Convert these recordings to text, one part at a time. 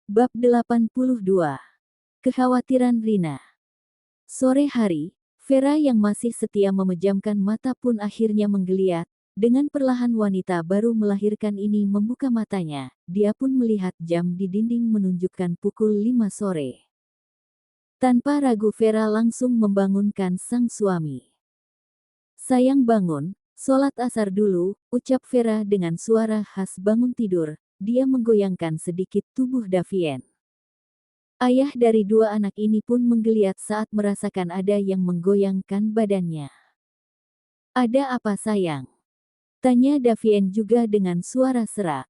Bab 82. Kekhawatiran Rina. Sore hari, Vera yang masih setia memejamkan mata pun akhirnya menggeliat. Dengan perlahan wanita baru melahirkan ini membuka matanya. Dia pun melihat jam di dinding menunjukkan pukul 5 sore. Tanpa ragu Vera langsung membangunkan sang suami. "Sayang bangun, sholat asar dulu," ucap Vera dengan suara khas bangun tidur. Dia menggoyangkan sedikit tubuh Davien. Ayah dari dua anak ini pun menggeliat saat merasakan ada yang menggoyangkan badannya. "Ada apa sayang?" tanya Davien juga dengan suara serak.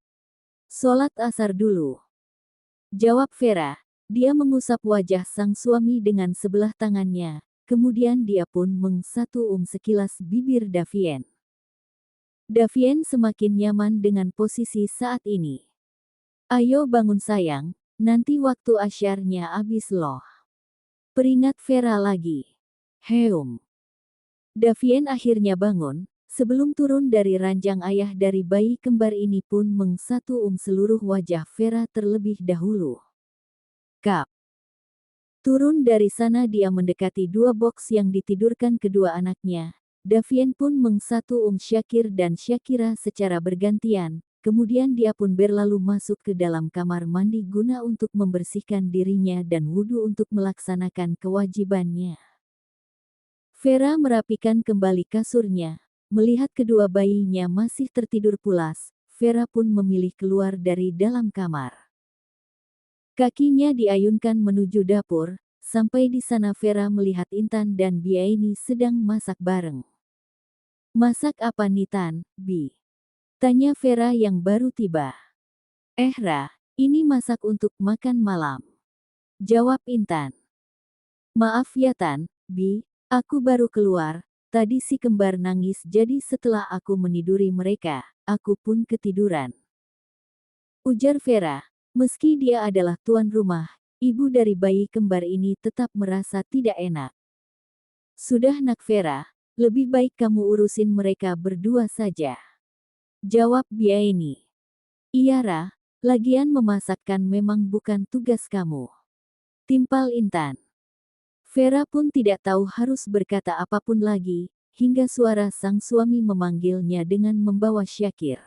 "Sholat asar dulu," jawab Vera. Dia mengusap wajah sang suami dengan sebelah tangannya, kemudian dia pun mengsatu sekilas bibir Davien. Davien semakin nyaman dengan posisi saat ini. "Ayo bangun sayang, nanti waktu asyarnya habis loh," peringat Vera lagi. "Heum." Davien akhirnya bangun. Sebelum turun dari ranjang, ayah dari bayi kembar ini pun mengsatu seluruh wajah Vera terlebih dahulu. "Kap." Turun dari sana dia mendekati dua boks yang ditidurkan kedua anaknya. Davien pun mengsatu Syakir dan Syakira secara bergantian. Kemudian dia pun berlalu masuk ke dalam kamar mandi guna untuk membersihkan dirinya dan wudhu untuk melaksanakan kewajibannya. Vera merapikan kembali kasurnya. Melihat kedua bayinya masih tertidur pulas, Vera pun memilih keluar dari dalam kamar. Kakinya diayunkan menuju dapur. Sampai di sana Vera melihat Intan dan Biaini sedang masak bareng. "Masak apa nih Tan, Bi?" tanya Vera yang baru tiba. Ra, ini masak untuk makan malam," jawab Intan. "Maaf ya Tan, Bi, aku baru keluar. Tadi si kembar nangis jadi setelah aku meniduri mereka, aku pun ketiduran," ujar Vera. Meski dia adalah tuan rumah, ibu dari bayi kembar ini tetap merasa tidak enak. "Sudah nak Vera, lebih baik kamu urusin mereka berdua saja," jawab Biaini. "Iya Ra, lagian memasakkan memang bukan tugas kamu," timpal Intan. Vera pun tidak tahu harus berkata apapun lagi, hingga suara sang suami memanggilnya dengan membawa Syakir.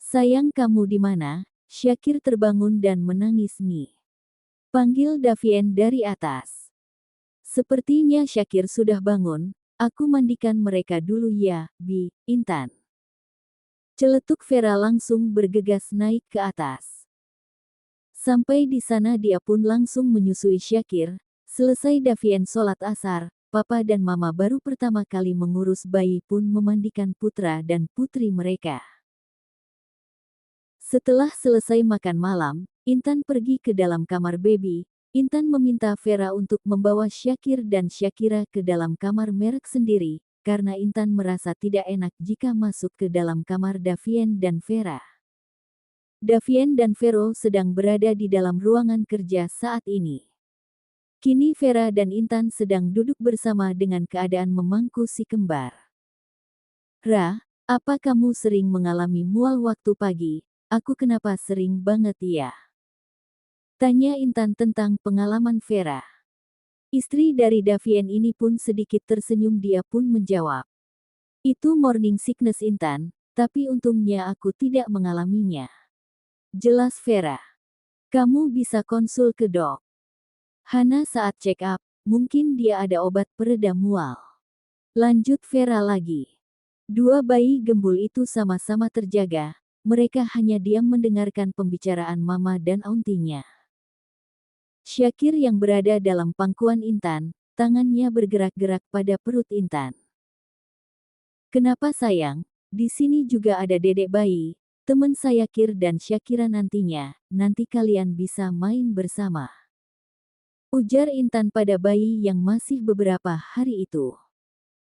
"Sayang kamu di mana?" Syakir terbangun dan menangis nih. Panggil Davien dari atas. "Sepertinya Syakir sudah bangun, aku mandikan mereka dulu ya, Bi, Intan." Celetuk Vera langsung bergegas naik ke atas. Sampai di sana dia pun langsung menyusui Syakir. Selesai Davien sholat asar, papa dan mama baru pertama kali mengurus bayi pun memandikan putra dan putri mereka. Setelah selesai makan malam, Intan pergi ke dalam kamar baby. Intan meminta Vera untuk membawa Syakir dan Syakira ke dalam kamar merek sendiri, karena Intan merasa tidak enak jika masuk ke dalam kamar Davien dan Vera. Davien dan Vero sedang berada di dalam ruangan kerja saat ini. Kini Vera dan Intan sedang duduk bersama dengan keadaan memangku si kembar. "Ra, apa kamu sering mengalami mual waktu pagi? Aku kenapa sering banget ya?" tanya Intan tentang pengalaman Vera. Istri dari Davien ini pun sedikit tersenyum, dia pun menjawab. "Itu morning sickness Intan, tapi untungnya aku tidak mengalaminya," jelas Vera. "Kamu bisa konsul ke dok Hana saat check up, mungkin dia ada obat pereda mual," lanjut Vera lagi. Dua bayi gembul itu sama-sama terjaga. Mereka hanya diam mendengarkan pembicaraan mama dan auntinya. Syakir yang berada dalam pangkuan Intan, tangannya bergerak-gerak pada perut Intan. "Kenapa sayang? Di sini juga ada dedek bayi, teman saya Kir dan Syakira nantinya, nanti kalian bisa main bersama," ujar Intan pada bayi yang masih beberapa hari itu.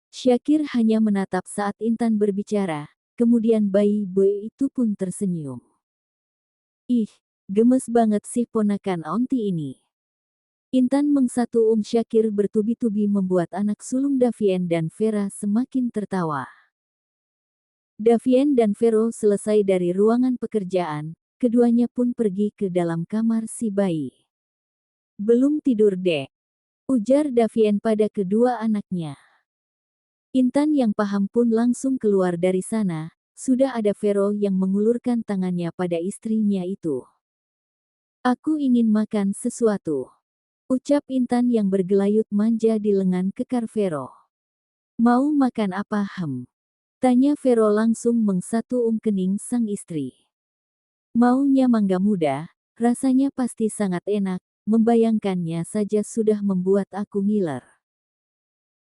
Syakir hanya menatap saat Intan berbicara, kemudian bayi boy itu pun tersenyum. "Ih, gemes banget sih ponakan aunty ini." Intan mengsatu Syakir bertubi-tubi membuat anak sulung Davien dan Vera semakin tertawa. Davien dan Vero selesai dari ruangan pekerjaan. keduanya pun pergi ke dalam kamar si bayi. "Belum tidur, Dek," ujar Davien pada kedua anaknya. Intan yang paham pun langsung keluar dari sana. Sudah ada Vero yang mengulurkan tangannya pada istrinya itu. "Aku ingin makan sesuatu," ucap Intan yang bergelayut manja di lengan kekar Vero. "Mau makan apa, tanya Vero langsung mengsatu kening sang istri. "Maunya mangga muda, rasanya pasti sangat enak, membayangkannya saja sudah membuat aku ngiler,"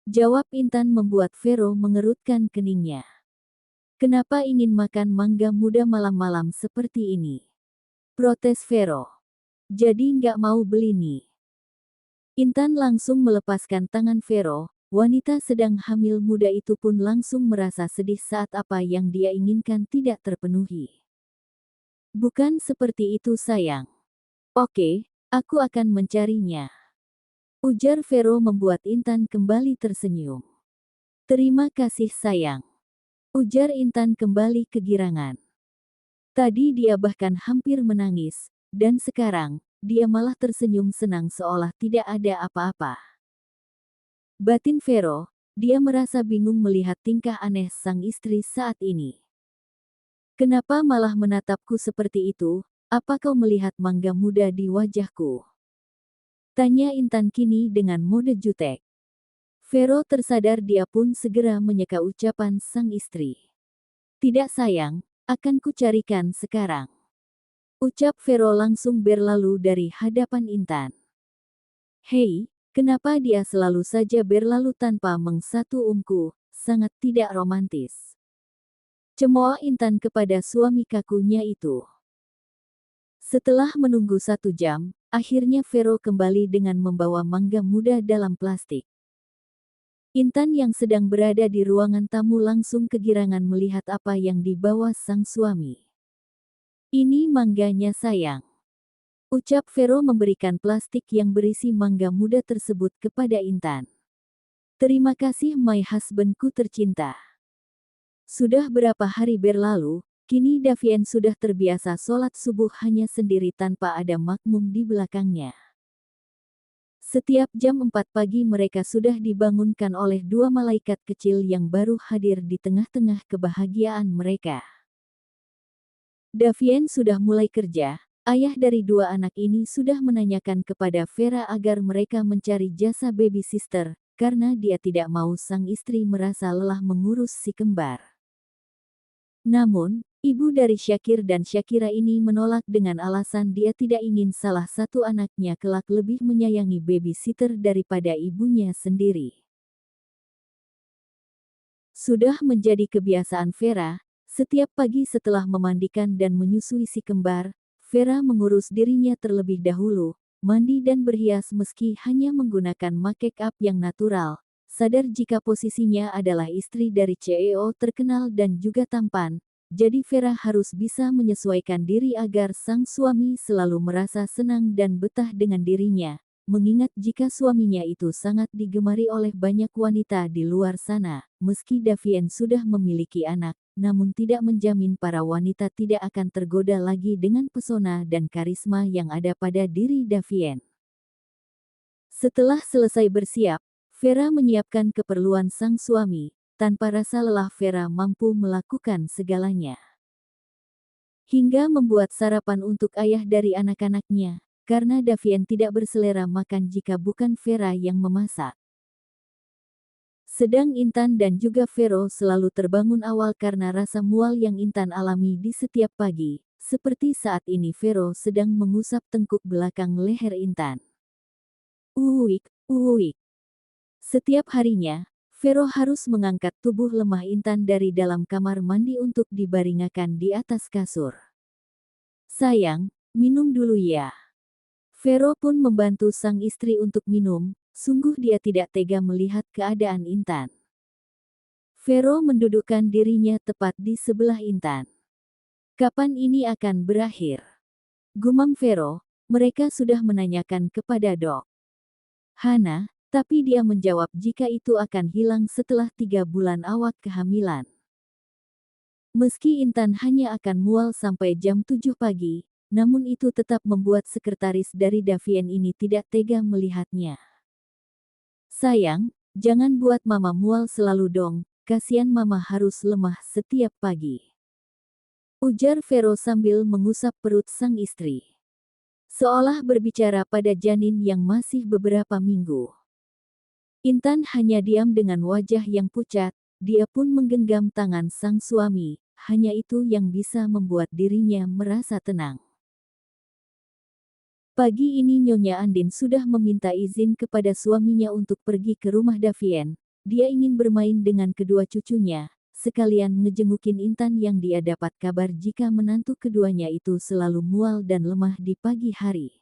jawab Intan membuat Vero mengerutkan keningnya. "Kenapa ingin makan mangga muda malam-malam seperti ini?" protes Vero. "Jadi nggak mau beli nih?" Intan langsung melepaskan tangan Vero. Wanita sedang hamil muda itu pun langsung merasa sedih saat apa yang dia inginkan tidak terpenuhi. "Bukan seperti itu, sayang. Oke, aku akan mencarinya," ujar Vero membuat Intan kembali tersenyum. "Terima kasih, sayang," ujar Intan kembali kegirangan. Tadi dia bahkan hampir menangis, dan sekarang, dia malah tersenyum senang seolah tidak ada apa-apa. Batin Vero, dia merasa bingung melihat tingkah aneh sang istri saat ini. "Kenapa malah menatapku seperti itu? Apa kau melihat mangga muda di wajahku?" tanya Intan kini dengan mode jutek. Vero tersadar dia pun segera menyeka ucapan sang istri. "Tidak, sayang, akan kucarikan sekarang," ucap Vero langsung berlalu dari hadapan Intan. "Hei, kenapa dia selalu saja berlalu tanpa mengsatu sangat tidak romantis," cemooh Intan kepada suami kakunya itu. Setelah menunggu 1 jam, akhirnya Vero kembali dengan membawa mangga muda dalam plastik. Intan yang sedang berada di ruangan tamu langsung kegirangan melihat apa yang dibawa sang suami. "Ini mangganya, sayang," ucap Vero memberikan plastik yang berisi mangga muda tersebut kepada Intan. "Terima kasih, my husbandku tercinta." Sudah berapa hari berlalu, kini Davien sudah terbiasa sholat subuh hanya sendiri tanpa ada makmum di belakangnya. Setiap jam 4 pagi mereka sudah dibangunkan oleh 2 malaikat kecil yang baru hadir di tengah-tengah kebahagiaan mereka. Davien sudah mulai kerja. Ayah dari 2 anak ini sudah menanyakan kepada Vera agar mereka mencari jasa baby sister, karena dia tidak mau sang istri merasa lelah mengurus si kembar. Namun, ibu dari Syakir dan Syakira ini menolak dengan alasan dia tidak ingin salah satu anaknya kelak lebih menyayangi baby sitter daripada ibunya sendiri. Sudah menjadi kebiasaan Vera, setiap pagi setelah memandikan dan menyusui si kembar, Vera mengurus dirinya terlebih dahulu, mandi dan berhias meski hanya menggunakan make up yang natural, sadar jika posisinya adalah istri dari CEO terkenal dan juga tampan, jadi Vera harus bisa menyesuaikan diri agar sang suami selalu merasa senang dan betah dengan dirinya, mengingat jika suaminya itu sangat digemari oleh banyak wanita di luar sana. Meski Davien sudah memiliki anak, namun tidak menjamin para wanita tidak akan tergoda lagi dengan pesona dan karisma yang ada pada diri Davien. Setelah selesai bersiap, Vera menyiapkan keperluan sang suami. Tanpa rasa lelah Vera mampu melakukan segalanya. Hingga membuat sarapan untuk ayah dari anak-anaknya, karena Davien tidak berselera makan jika bukan Vera yang memasak. Sedang Intan dan juga Vero selalu terbangun awal karena rasa mual yang Intan alami di setiap pagi, seperti saat ini Vero sedang mengusap tengkuk belakang leher Intan. Uik, uik. Setiap harinya, Vero harus mengangkat tubuh lemah Intan dari dalam kamar mandi untuk dibaringakan di atas kasur. "Sayang, minum dulu ya." Vero pun membantu sang istri untuk minum. Sungguh dia tidak tega melihat keadaan Intan. Vero mendudukkan dirinya tepat di sebelah Intan. "Kapan ini akan berakhir?" gumam Vero. "Mereka sudah menanyakan kepada Dok Hana, tapi dia menjawab jika itu akan hilang setelah 3 bulan awak kehamilan." Meski Intan hanya akan mual sampai jam 7 pagi, namun itu tetap membuat sekretaris dari Davien ini tidak tega melihatnya. Sayang, jangan buat mama mual selalu dong, kasihan mama harus lemah setiap pagi. Ujar Vero sambil mengusap perut sang istri. Seolah berbicara pada janin yang masih beberapa minggu. Intan hanya diam dengan wajah yang pucat, dia pun menggenggam tangan sang suami, hanya itu yang bisa membuat dirinya merasa tenang. Pagi ini Nyonya Andin sudah meminta izin kepada suaminya untuk pergi ke rumah Davien. Dia ingin bermain dengan kedua cucunya, sekalian ngejengukin Intan yang dia dapat kabar jika menantu keduanya itu selalu mual dan lemah di pagi hari.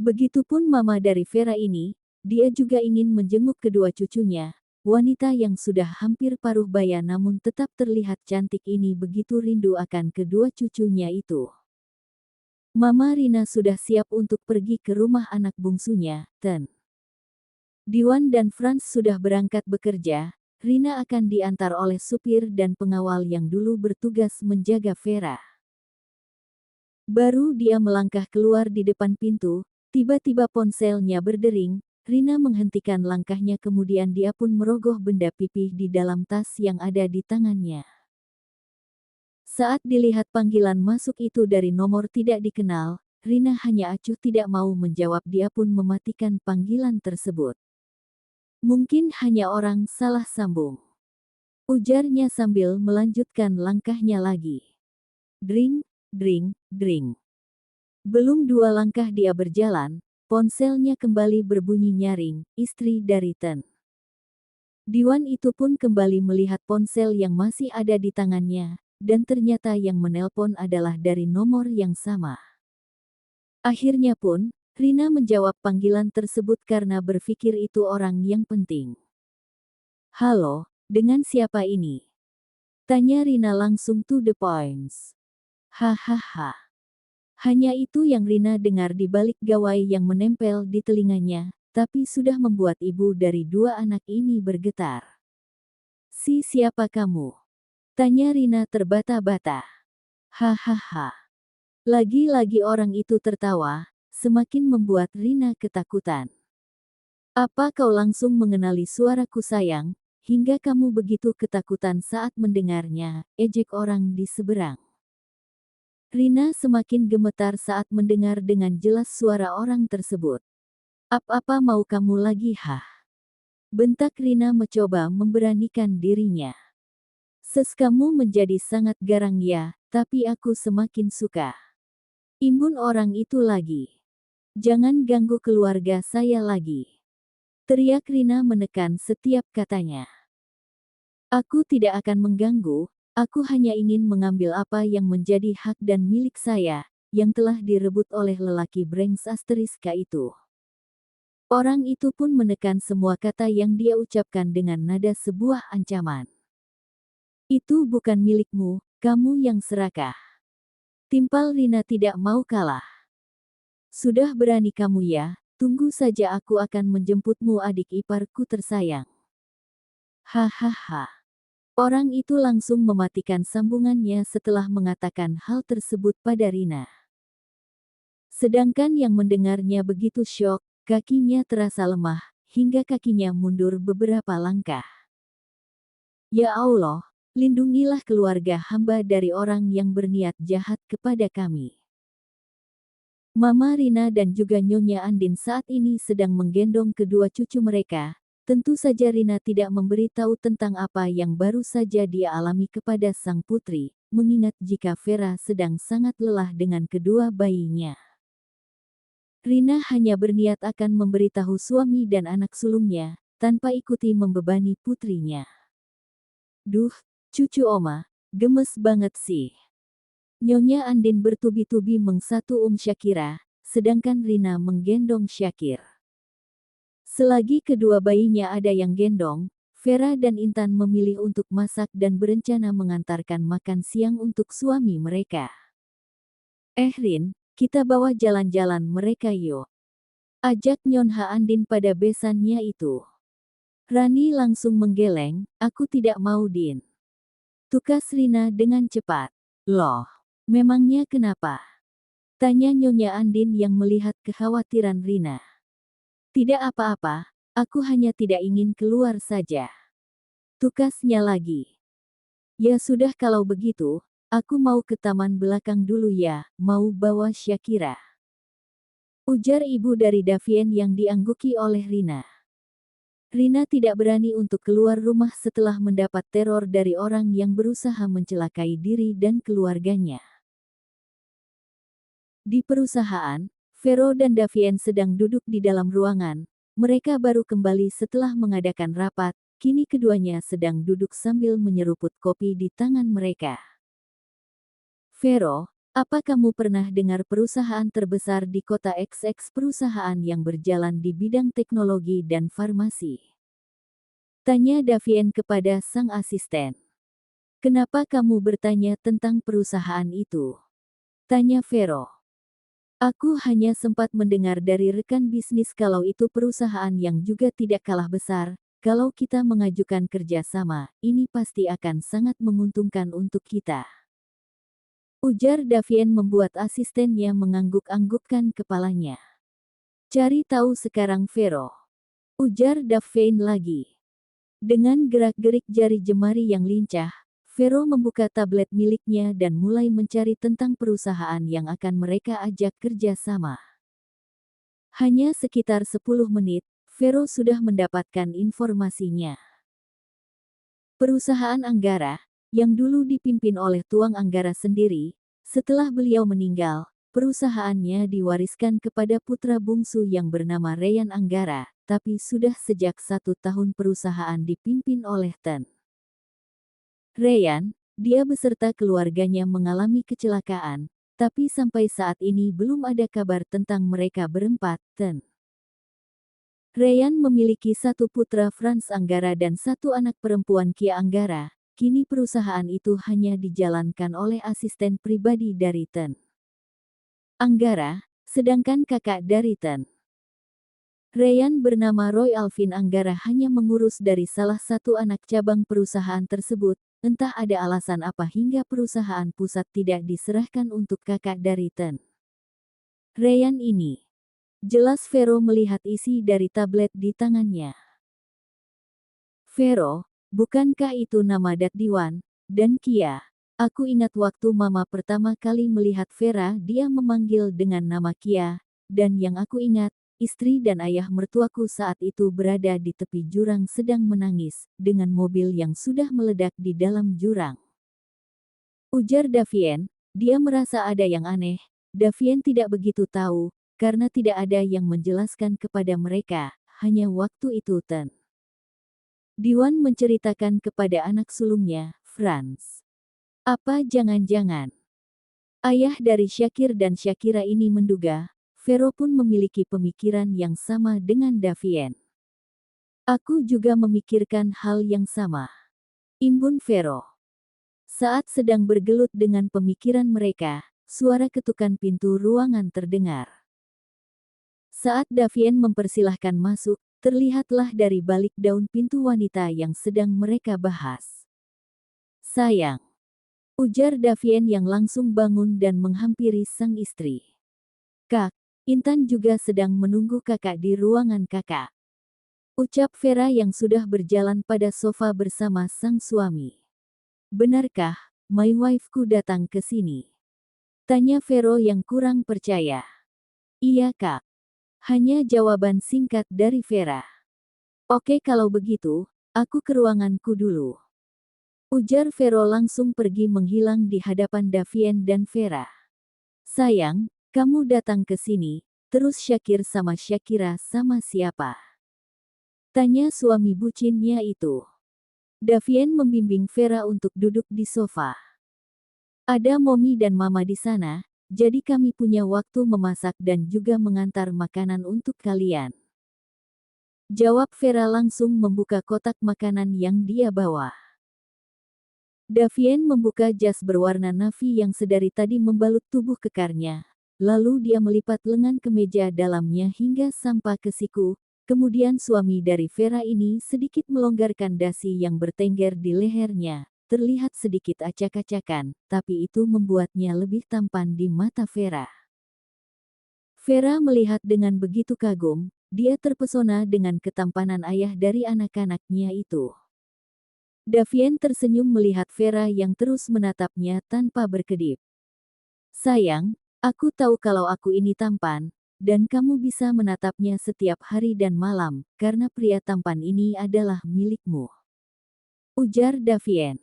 Begitupun mama dari Vera ini, dia juga ingin menjenguk kedua cucunya. Wanita yang sudah hampir paruh baya namun tetap terlihat cantik ini begitu rindu akan kedua cucunya itu. Mama Rina sudah siap untuk pergi ke rumah anak bungsunya, Ten. Diwan dan Franz sudah berangkat bekerja, Rina akan diantar oleh supir dan pengawal yang dulu bertugas menjaga Vera. Baru dia melangkah keluar di depan pintu, tiba-tiba ponselnya berdering, Rina menghentikan langkahnya kemudian dia pun merogoh benda pipih di dalam tas yang ada di tangannya. Saat dilihat panggilan masuk itu dari nomor tidak dikenal, Rina hanya acuh tidak mau menjawab, dia pun mematikan panggilan tersebut. Mungkin hanya orang salah sambung, ujarnya sambil melanjutkan langkahnya lagi. Dring, dring, dring. Belum 2 langkah dia berjalan, ponselnya kembali berbunyi nyaring, istri dari Ten. Diwan itu pun kembali melihat ponsel yang masih ada di tangannya. Dan ternyata yang menelpon adalah dari nomor yang sama. Akhirnya pun, Rina menjawab panggilan tersebut karena berpikir itu orang yang penting. Halo, dengan siapa ini? Tanya Rina langsung to the points. Hahaha. Hanya itu yang Rina dengar di balik gawai yang menempel di telinganya, tapi sudah membuat ibu dari 2 anak ini bergetar. Siapa kamu? Tanya Rina terbata-bata. Hahaha. Lagi-lagi orang itu tertawa, semakin membuat Rina ketakutan. Apa kau langsung mengenali suaraku sayang, hingga kamu begitu ketakutan saat mendengarnya, ejek orang di seberang. Rina semakin gemetar saat mendengar dengan jelas suara orang tersebut. Apa mau kamu lagi Bentak Rina mencoba memberanikan dirinya. Kamu menjadi sangat garang ya, tapi aku semakin suka. Imbun orang itu lagi. Jangan ganggu keluarga saya lagi. Teriak Rina menekan setiap katanya. Aku tidak akan mengganggu, aku hanya ingin mengambil apa yang menjadi hak dan milik saya, yang telah direbut oleh lelaki Brengs Asteriska itu. Orang itu pun menekan semua kata yang dia ucapkan dengan nada sebuah ancaman. Itu bukan milikmu, kamu yang serakah. Timpal Rina tidak mau kalah. Sudah berani kamu ya, tunggu saja aku akan menjemputmu adik iparku tersayang. Hahaha. Orang itu langsung mematikan sambungannya setelah mengatakan hal tersebut pada Rina. Sedangkan yang mendengarnya begitu syok, kakinya terasa lemah, hingga kakinya mundur beberapa langkah. Ya Allah. Lindungilah keluarga hamba dari orang yang berniat jahat kepada kami. Mama Rina dan juga Nyonya Andin saat ini sedang menggendong kedua cucu mereka. Tentu saja Rina tidak memberitahu tentang apa yang baru saja dia alami kepada sang putri, mengingat jika Vera sedang sangat lelah dengan kedua bayinya. Rina hanya berniat akan memberitahu suami dan anak sulungnya, tanpa ikuti membebani putrinya. Duh, cucu oma, gemes banget sih. Nyonya Andin bertubi-tubi mengsatu Syakira, sedangkan Rina menggendong Syakir. Selagi kedua bayinya ada yang gendong, Vera dan Intan memilih untuk masak dan berencana mengantarkan makan siang untuk suami mereka. Rin, kita bawa jalan-jalan mereka yuk. Ajak Nyonha Andin pada besannya itu. Rani langsung menggeleng, aku tidak mau Din. tukas Rina dengan cepat. Loh, memangnya kenapa? Tanya Nyonya Andin yang melihat kekhawatiran Rina. Tidak apa-apa, aku hanya tidak ingin keluar saja. Tukasnya lagi. Ya sudah kalau begitu, aku mau ke taman belakang dulu ya, mau bawa Shakira. Ujar ibu dari Davien yang diangguki oleh Rina. Rina tidak berani untuk keluar rumah setelah mendapat teror dari orang yang berusaha mencelakai diri dan keluarganya. Di perusahaan, Vero dan Davien sedang duduk di dalam ruangan. Mereka baru kembali setelah mengadakan rapat, kini keduanya sedang duduk sambil menyeruput kopi di tangan mereka. Vero, apa kamu pernah dengar perusahaan terbesar di kota XX, perusahaan yang berjalan di bidang teknologi dan farmasi? Tanya Davien kepada sang asisten. Kenapa kamu bertanya tentang perusahaan itu? Tanya Vero. Aku hanya sempat mendengar dari rekan bisnis kalau itu perusahaan yang juga tidak kalah besar. Kalau kita mengajukan kerjasama, ini pasti akan sangat menguntungkan untuk kita. Ujar Davien membuat asistennya mengangguk-anggukkan kepalanya. Cari tahu sekarang Vero. Ujar Davien lagi. Dengan gerak-gerik jari jemari yang lincah, Vero membuka tablet miliknya dan mulai mencari tentang perusahaan yang akan mereka ajak kerja sama. Hanya sekitar 10 menit, Vero sudah mendapatkan informasinya. Perusahaan Anggara, yang dulu dipimpin oleh Tuang Anggara sendiri, setelah beliau meninggal, perusahaannya diwariskan kepada putra bungsu yang bernama Ryan Anggara, tapi sudah sejak 1 tahun perusahaan dipimpin oleh Ten. Ryan, dia beserta keluarganya mengalami kecelakaan, tapi sampai saat ini belum ada kabar tentang mereka berempat. Ten. Ryan memiliki 1 putra Franz Anggara dan 1 anak perempuan Kia Anggara. Kini perusahaan itu hanya dijalankan oleh asisten pribadi dari Ten. Anggara, sedangkan kakak dari Ten. Ryan bernama Roy Alvin Anggara hanya mengurus dari salah satu anak cabang perusahaan tersebut, entah ada alasan apa hingga perusahaan pusat tidak diserahkan untuk kakak dari Ten. Ryan ini. Jelas Vero melihat isi dari tablet di tangannya. Vero, bukankah itu nama Daddiwan dan Kia? Aku ingat waktu mama pertama kali melihat Vera dia memanggil dengan nama Kia, dan yang aku ingat, istri dan ayah mertuaku saat itu berada di tepi jurang sedang menangis, dengan mobil yang sudah meledak di dalam jurang. Ujar Davien, dia merasa ada yang aneh. Davien tidak begitu tahu, karena tidak ada yang menjelaskan kepada mereka, hanya waktu itu Ten. Diwan menceritakan kepada anak sulungnya, Franz. Apa jangan-jangan ayah dari Shakir dan Shakira ini menduga, Vero pun memiliki pemikiran yang sama dengan Davien. Aku juga memikirkan hal yang sama. Imbun Vero. Saat sedang bergelut dengan pemikiran mereka, suara ketukan pintu ruangan terdengar. Saat Davien mempersilahkan masuk, terlihatlah dari balik daun pintu wanita yang sedang mereka bahas. Sayang. Ujar Davien yang langsung bangun dan menghampiri sang istri. Kak, Intan juga sedang menunggu kakak di ruangan kakak. Ucap Vera yang sudah berjalan pada sofa bersama sang suami. Benarkah, my wife-ku datang ke sini? Tanya Vero yang kurang percaya. Iya kak. Hanya jawaban singkat dari Vera. Oke kalau begitu, aku ke ruanganku dulu. Ujar Vero langsung pergi menghilang di hadapan Davien dan Vera. Sayang, kamu datang ke sini, terus Shakir sama Shakira sama siapa? Tanya suami bucinnya itu. Davien membimbing Vera untuk duduk di sofa. Ada Mommy dan Mama di sana, jadi kami punya waktu memasak dan juga mengantar makanan untuk kalian. Jawab Vera langsung membuka kotak makanan yang dia bawa. Davien membuka jas berwarna navy yang sedari tadi membalut tubuh kekarnya. Lalu dia melipat lengan kemeja dalamnya hingga sampai ke siku. Kemudian suami dari Vera ini sedikit melonggarkan dasi yang bertengger di lehernya. terlihat sedikit acak-acakan, tapi itu membuatnya lebih tampan di mata Vera. Vera melihat dengan begitu kagum, dia terpesona dengan ketampanan ayah dari anak-anaknya itu. Davien tersenyum melihat Vera yang terus menatapnya tanpa berkedip. Sayang, aku tahu kalau aku ini tampan, dan kamu bisa menatapnya setiap hari dan malam, karena pria tampan ini adalah milikmu. Ujar Davien.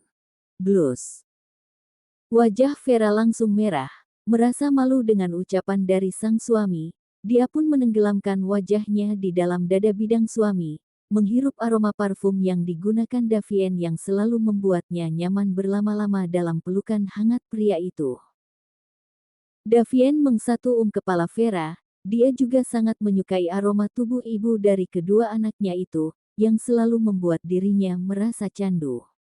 Blus. Wajah Vera langsung merah, merasa malu dengan ucapan dari sang suami. Dia pun menenggelamkan wajahnya di dalam dada bidang suami, menghirup aroma parfum yang digunakan Davien yang selalu membuatnya nyaman berlama-lama dalam pelukan hangat pria itu. Davien mengsatung kepala Vera, dia juga sangat menyukai aroma tubuh ibu dari kedua anaknya itu, yang selalu membuat dirinya merasa candu.